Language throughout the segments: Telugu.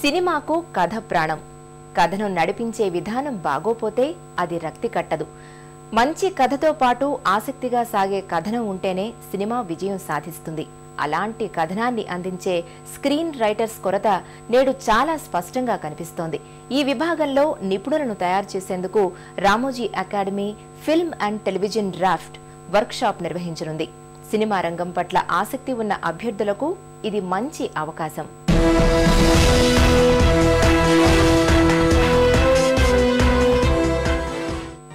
సినిమాకు కథ ప్రాణం. కథను నడిపించే విధానం బాగోపోతే అది రక్తి కట్టదు. మంచి కథతో పాటు ఆసక్తిగా సాగే కథనం ఉంటేనే సినిమా విజయం సాధిస్తుంది. అలాంటి కథనాన్ని అందించే స్క్రీన్ రైటర్స్ కొరత నేడు చాలా స్పష్టంగా కనిపిస్తోంది. ఈ విభాగంలో నిపుణులను తయారు చేసేందుకు Ramoji academy film and television draft workshop నిర్వహించనుంది. సినిమా రంగం పట్ల ఆసక్తి ఉన్న అభ్యర్థులకు ఇది మంచి అవకాశం.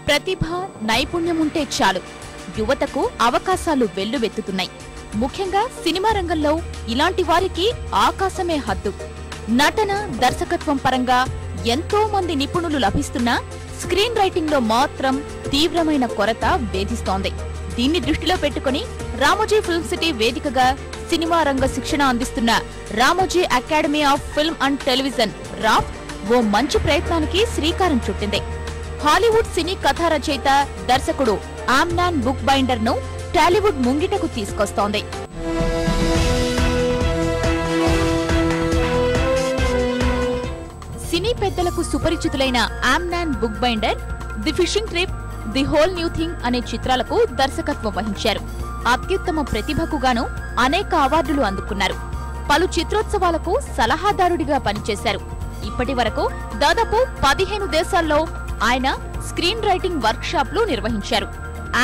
ప్రతిభ, నైపుణ్యం ఉంటే చాలు యువతకు అవకాశాలు వెల్లువెత్తుతున్నాయి. ముఖ్యంగా సినిమా రంగంలో ఇలాంటి వారికి ఆకాశమే హద్దు. నటన, దర్శకత్వం పరంగా ఎంతో మంది నిపుణులు లభిస్తున్నా స్క్రీన్ రైటింగ్ లో మాత్రం తీవ్రమైన కొరత వేధిస్తోంది. దీన్ని దృష్టిలో పెట్టుకుని రామోజీ ఫిల్మ్ సిటీ వేదికగా సినిమా రంగ శిక్షణ అందిస్తున్న Ramoji academy of film and television craft ఓ మంచి ప్రయత్నానికి శ్రీకారం చుట్టింది. హాలీవుడ్ సినీ కథా రచయిత, దర్శకుడు ఆమ్నాన్ బుక్ బైండర్ ను టాలీవుడ్ ముంగిటకు తీసుకొస్తోంది. సినీ పెద్దలకు సుపరిచితులైన Amnon Buchbinder the fishing trip, the whole new thing అనే చిత్రాలకు దర్శకత్వం వహించారు. అత్యుత్తమ ప్రతిభకు గాను అనేక అవార్డులు అందుకున్నారు. పలు చిత్రోత్సవాలకు సలహాదారుడిగా పనిచేశారు. ఇప్పటి వరకు దాదాపు 15 దేశాల్లో ఆయన స్క్రీన్ రైటింగ్ వర్క్ షాప్లు నిర్వహించారు.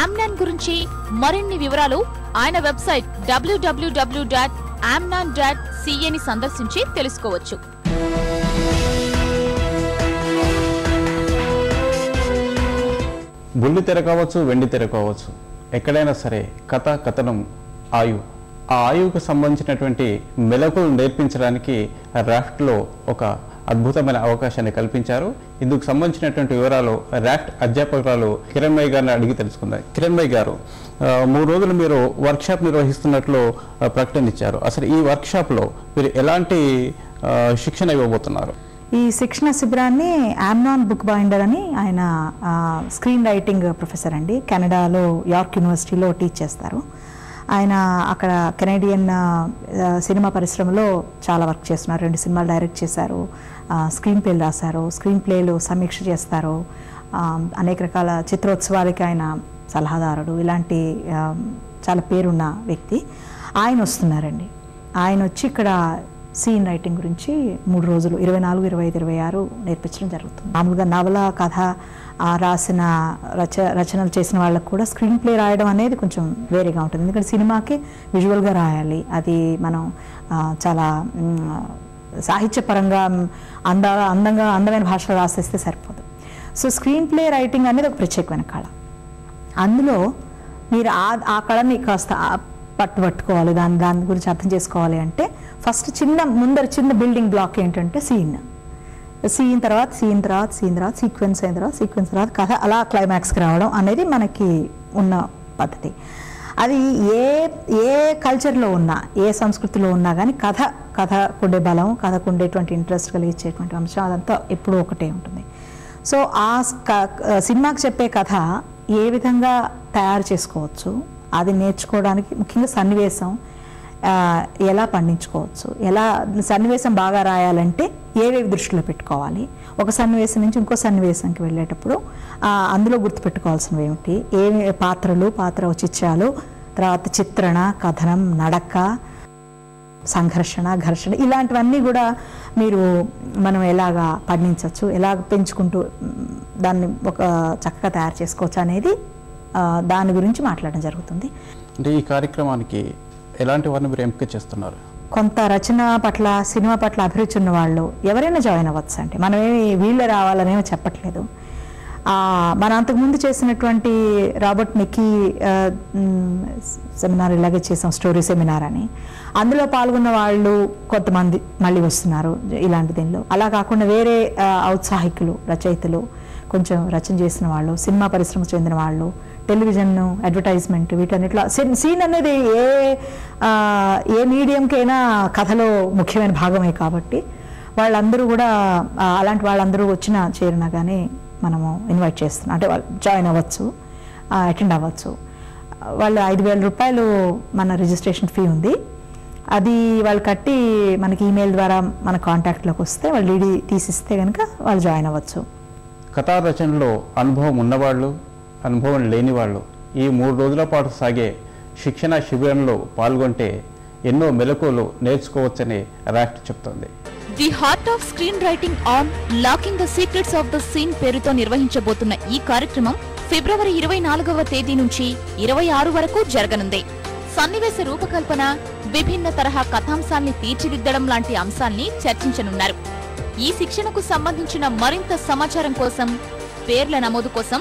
ఆమ్నాన్ గురించి మరిన్ని వివరాలు ఆయన వెబ్సైట్ www.amnan.ca ని సందర్శించి తెలుసుకోవచ్చు. బుల్లి తెర కావచ్చు, వెండి తెర కావచ్చు, ఎక్కడైనా సరే కథ, కథనం ఆయువు. ఆ ఆయువుకు సంబంధించినటువంటి మెలకులు నేర్పించడానికి రాఫ్ట్లో ఒక అద్భుతమైన అవకాశాన్ని కల్పించారు. ఇందుకు సంబంధించినటువంటి వివరాలు రాఫ్ట్ అధ్యాపకురాలు కిరణ్మయ్య గారిని అడిగి తెలుసుకుందాం. కిరణ్మయ్య గారు, 3 రోజులు మీరు వర్క్షాప్ నిర్వహిస్తున్నట్లు ప్రకటన ఇచ్చారు. అసలు ఈ వర్క్షాప్లో మీరు ఎలాంటి శిక్షణ ఇవ్వబోతున్నారు? ఈ శిక్షణ శిబిరాన్ని ఆమ్నాన్ బుక్ బైండర్ అని ఆయన స్క్రీన్ రైటింగ్ ప్రొఫెసర్ అండి. కెనడాలో యార్క్ యూనివర్సిటీలో టీచ్ చేస్తారు. ఆయన అక్కడ కెనడియన్ సినిమా పరిశ్రమలో చాలా వర్క్ చేస్తున్నారు. 2 సినిమాలు డైరెక్ట్ చేశారు, స్క్రీన్ ప్లేలు రాశారు, స్క్రీన్ ప్లేలు సమీక్ష చేస్తారు, అనేక రకాల చిత్రోత్సవాలకి ఆయన సలహాదారుడు. ఇలాంటి చాలా పేరున్న వ్యక్తి. ఆయన వస్తున్నారండి. ఆయన వచ్చి ఇక్కడ సీన్ రైటింగ్ గురించి 3 రోజులు 24, 25, 26 నేర్పించడం జరుగుతుంది. మామూలుగా నవల, కథ రాసిన రచనలు చేసిన వాళ్ళకు కూడా స్క్రీన్ ప్లే రాయడం అనేది కొంచెం వేరేగా ఉంటుంది. ఎందుకంటే సినిమాకి విజువల్గా రాయాలి. అది మనం చాలా సాహిత్యపరంగా అందమైన భాషలో రాసేస్తే సరిపోదు. సో స్క్రీన్ ప్లే రైటింగ్ అనేది ఒక ప్రత్యేకమైన కళ. అందులో మీరు ఆ కళని కాస్త పట్టుకోవాలి. దాని గురించి అర్థం చేసుకోవాలి అంటే ఫస్ట్ చిన్న బిల్డింగ్ బ్లాక్ ఏంటంటే సీన్ తర్వాత సీక్వెన్స్ అయిన తర్వాత కథ అలా క్లైమాక్స్కి రావడం అనేది మనకి ఉన్న పద్ధతి. అది ఏ కల్చర్లో ఉన్నా, ఏ సంస్కృతిలో ఉన్నా కానీ కథకుండే బలం, కథకుండేటువంటి ఇంట్రెస్ట్ కలిగించేటువంటి అంశం అదంతా ఎప్పుడూ ఒకటే ఉంటుంది. సో ఆ సినిమాకి చెప్పే కథ ఏ విధంగా తయారు చేసుకోవచ్చు, అది నేర్చుకోవడానికి ముఖ్యంగా సన్నివేశం ఎలా పండించుకోవచ్చు, ఎలా సన్నివేశం బాగా రాయాలంటే ఏవేవి దృష్టిలో పెట్టుకోవాలి, ఒక సన్నివేశం నుంచి ఇంకో సన్నివేశంకి వెళ్ళేటప్పుడు అందులో గుర్తుపెట్టుకోవాల్సినవి ఏమిటి, పాత్ర ఔచిత్యాలు, తర్వాత చిత్రణ, కథనం, నడక, సంఘర్షణ, ఘర్షణ, ఇలాంటివన్నీ కూడా మనం ఎలాగా పండించవచ్చు, ఎలాగ పెంచుకుంటూ దాన్ని ఒక చక్కగా తయారు చేసుకోవచ్చు అనేది దాని గురించి మాట్లాడడం జరుగుతుంది. అంటే ఈ కార్యక్రమానికి ఎలాంటి వారిని మీరు ఎంపిక చేస్తున్నారు? కొంత రచన పట్ల, సినిమా పట్ల అభిరుచి ఉన్న వాళ్ళు ఎవరైనా జాయిన్ అవ్వచ్చు. అంటే మనమేమి వీళ్ళే రావాలనేమో చెప్పట్లేదు. మనం అంతకుముందు చేసినటువంటి రాబర్ట్ మెకీ సెమినార్ ఇలాగే చేసాం, స్టోరీ సెమినార్ అని. అందులో పాల్గొన్న వాళ్ళు కొంతమంది మళ్ళీ వస్తున్నారు ఇలాంటి దీనిలో. అలా కాకుండా వేరే ఔత్సాహికులు, రచయితలు, కొంచెం రచన చేసిన వాళ్ళు, సినిమా పరిశ్రమకు చెందిన వాళ్ళు, టెలివిజన్, అడ్వర్టైజ్మెంట్, వీటన్నిటిలో సీన్ అనేది ఏ మీడియంకైనా కథలో ముఖ్యమైన భాగమే కాబట్టి వాళ్ళందరూ కూడా అలాంటి వాళ్ళందరూ చేరినా కానీ మనము ఇన్వైట్ చేస్తున్నాం. అంటే వాళ్ళు జాయిన్ అవ్వచ్చు, అటెండ్ అవ్వచ్చు. వాళ్ళు 5,000 రూపాయలు మన రిజిస్ట్రేషన్ ఫీ ఉంది. అది వాళ్ళు కట్టి మనకి ఈమెయిల్ ద్వారా మన కాంటాక్ట్లోకి వస్తే వాళ్ళు డీడీ తీసిస్తే కనుక వాళ్ళు జాయిన్ అవ్వచ్చు. కథా రచనలో అనుభవం ఉన్నవాళ్ళు, అనుభవం లేని వాళ్ళు ఈ 3 రోజుల పాటు సాగే శిక్షణ శిబిరంలో పాల్గొంటే ఎన్నో మెలకువలు నేర్చుకోవచ్చని రాఫ్ట్ చెప్తోంది. The heart of screen writing unlocking the secrets of the scene పేరుతో నిర్వహించబోతున్న ఈ కార్యక్రమం ఫిబ్రవరి 24వ తేదీ నుంచి 26 వరకు జరగనుంది. సన్నివేశ రూపకల్పన, విభిన్న తరహా కథాంశాల్ని తీర్చిదిద్దడం లాంటి అంశాల్ని చర్చించనున్నారు. ఈ శిక్షణకు సంబంధించిన మరింత సమాచారం కోసం, పేర్ల నమోదు కోసం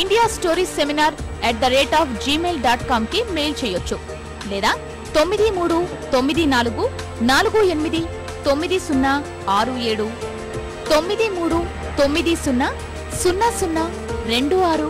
indiastorysseminar@gmail.com కి మెయిల్ చేయొచ్చు. లేదా 9394489067 93900026